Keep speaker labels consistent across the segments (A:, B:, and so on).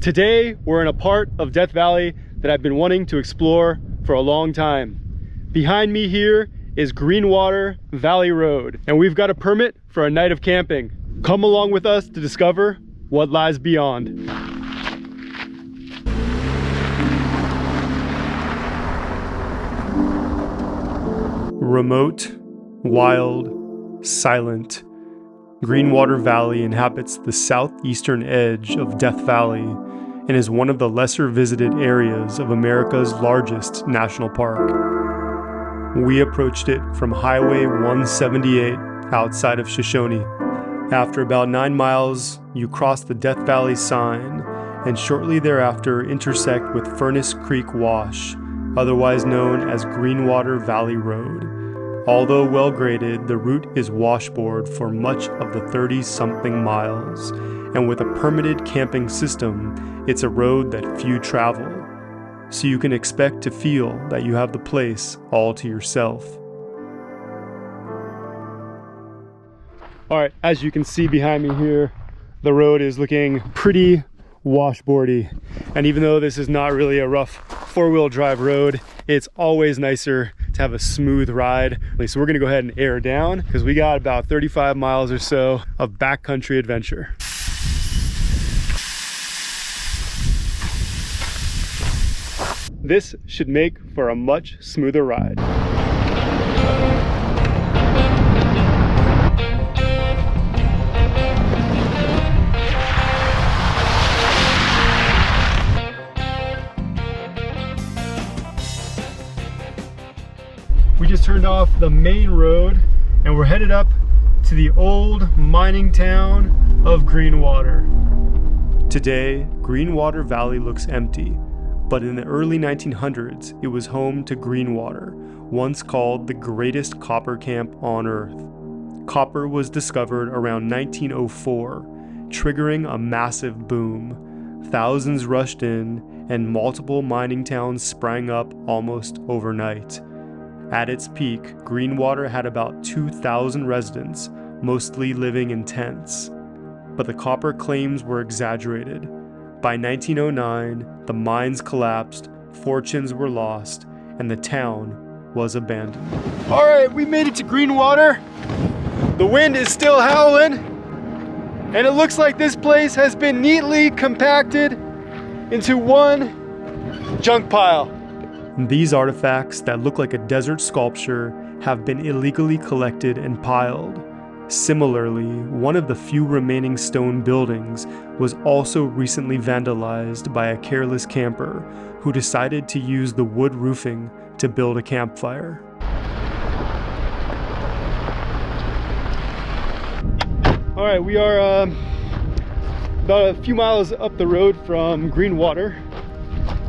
A: Today, we're in a part of Death Valley that I've been wanting to explore for a long time. Behind me here is Greenwater Valley Road, and we've got a permit for a night of camping. Come along with us to discover what lies beyond. Remote, wild, silent, Greenwater Valley inhabits the southeastern edge of Death Valley and is one of the lesser visited areas of America's largest national park. We approached it from Highway 178 outside of Shoshone. After about 9 miles, you cross the Death Valley sign and shortly thereafter intersect with Furnace Creek Wash, otherwise known as Greenwater Valley Road. Although well graded, the route is washboard for much of the 30-something miles, and with a permitted camping system, it's a road that few travel, so you can expect to feel that you have the place all to yourself. All right, as you can see behind me here, the road is looking pretty washboardy, and even though this is not really a rough four-wheel drive road, it's always nicer to have a smooth ride. So we're gonna go ahead and air down because we got about 35 miles or so of backcountry adventure. This should make for a much smoother ride. We just turned off the main road and we're headed up to the old mining town of Greenwater. Today, Greenwater Valley looks empty, but in the early 1900s, it was home to Greenwater, once called the greatest copper camp on Earth. Copper was discovered around 1904, triggering a massive boom. Thousands rushed in, and multiple mining towns sprang up almost overnight. At its peak, Greenwater had about 2,000 residents, mostly living in tents. But the copper claims were exaggerated. By 1909, the mines collapsed, fortunes were lost, and the town was abandoned. All right, we made it to Greenwater. The wind is still howling, and it looks like this place has been neatly compacted into one junk pile. These artifacts that look like a desert sculpture have been illegally collected and piled. Similarly, one of the few remaining stone buildings was also recently vandalized by a careless camper who decided to use the wood roofing to build a campfire. All right, we are about a few miles up the road from Greenwater,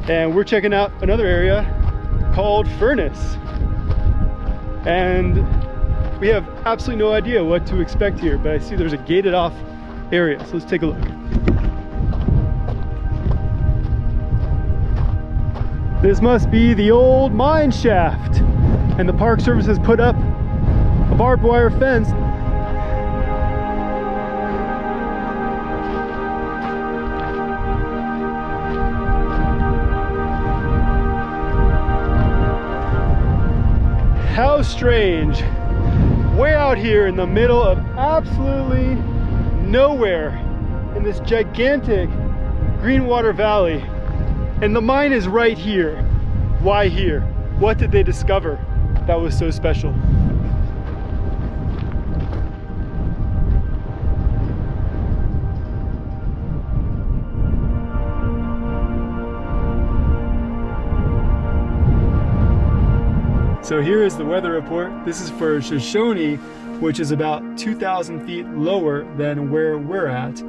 A: and we're checking out another area called Furnace. And we have absolutely no idea what to expect here, but I see there's a gated off area, so let's take a look. This must be the old mine shaft, and the Park Service has put up a barbed wire fence. How strange. Way out here in the middle of absolutely nowhere in this gigantic Greenwater Valley. And the mine is right here. Why here? What did they discover that was so special? So here is the weather report. This is for Shoshone, which is about 2,000 feet lower than where we're at.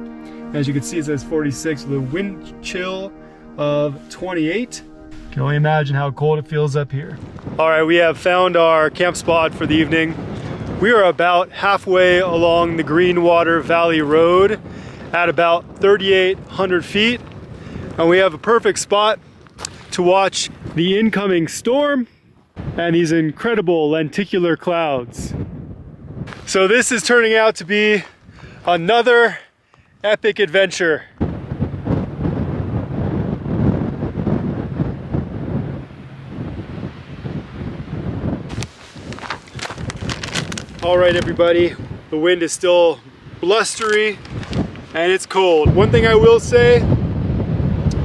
A: As you can see, it says 46 with a wind chill of 28. Can only imagine how cold it feels up here. All right, we have found our camp spot for the evening. We are about halfway along the Greenwater Valley Road at about 3,800 feet. And we have a perfect spot to watch the incoming storm and these incredible lenticular clouds. So this is turning out to be another epic adventure. All right, everybody, the wind is still blustery and it's cold. One thing I will say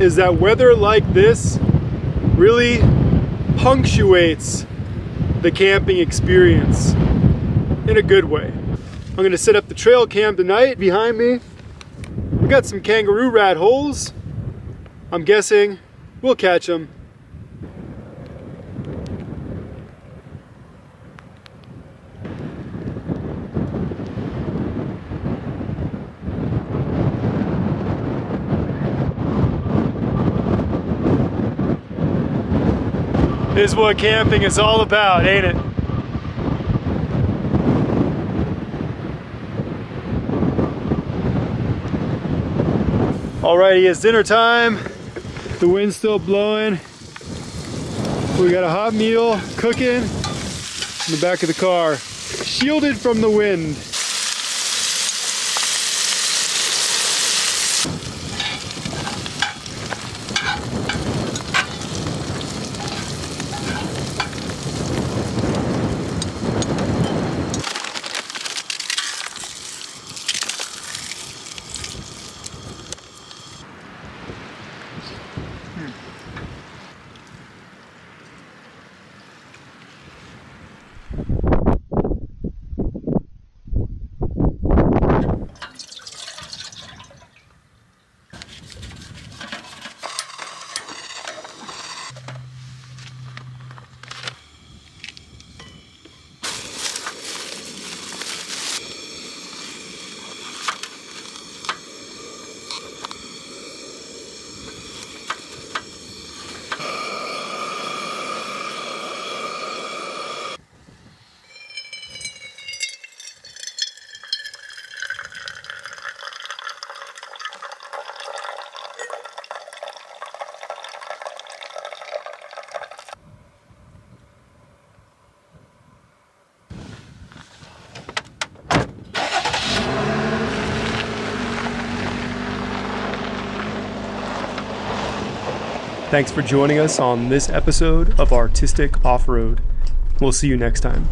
A: is that weather like this really punctuates the camping experience in a good way. I'm gonna set up the trail cam tonight. Behind me, we got some kangaroo rat holes. I'm guessing we'll catch them. This is what camping is all about, ain't it? Alrighty, it's dinner time. The wind's still blowing. We got a hot meal cooking in the back of the car, shielded from the wind. Thanks for joining us on this episode of Artistic Off-Road. We'll see you next time.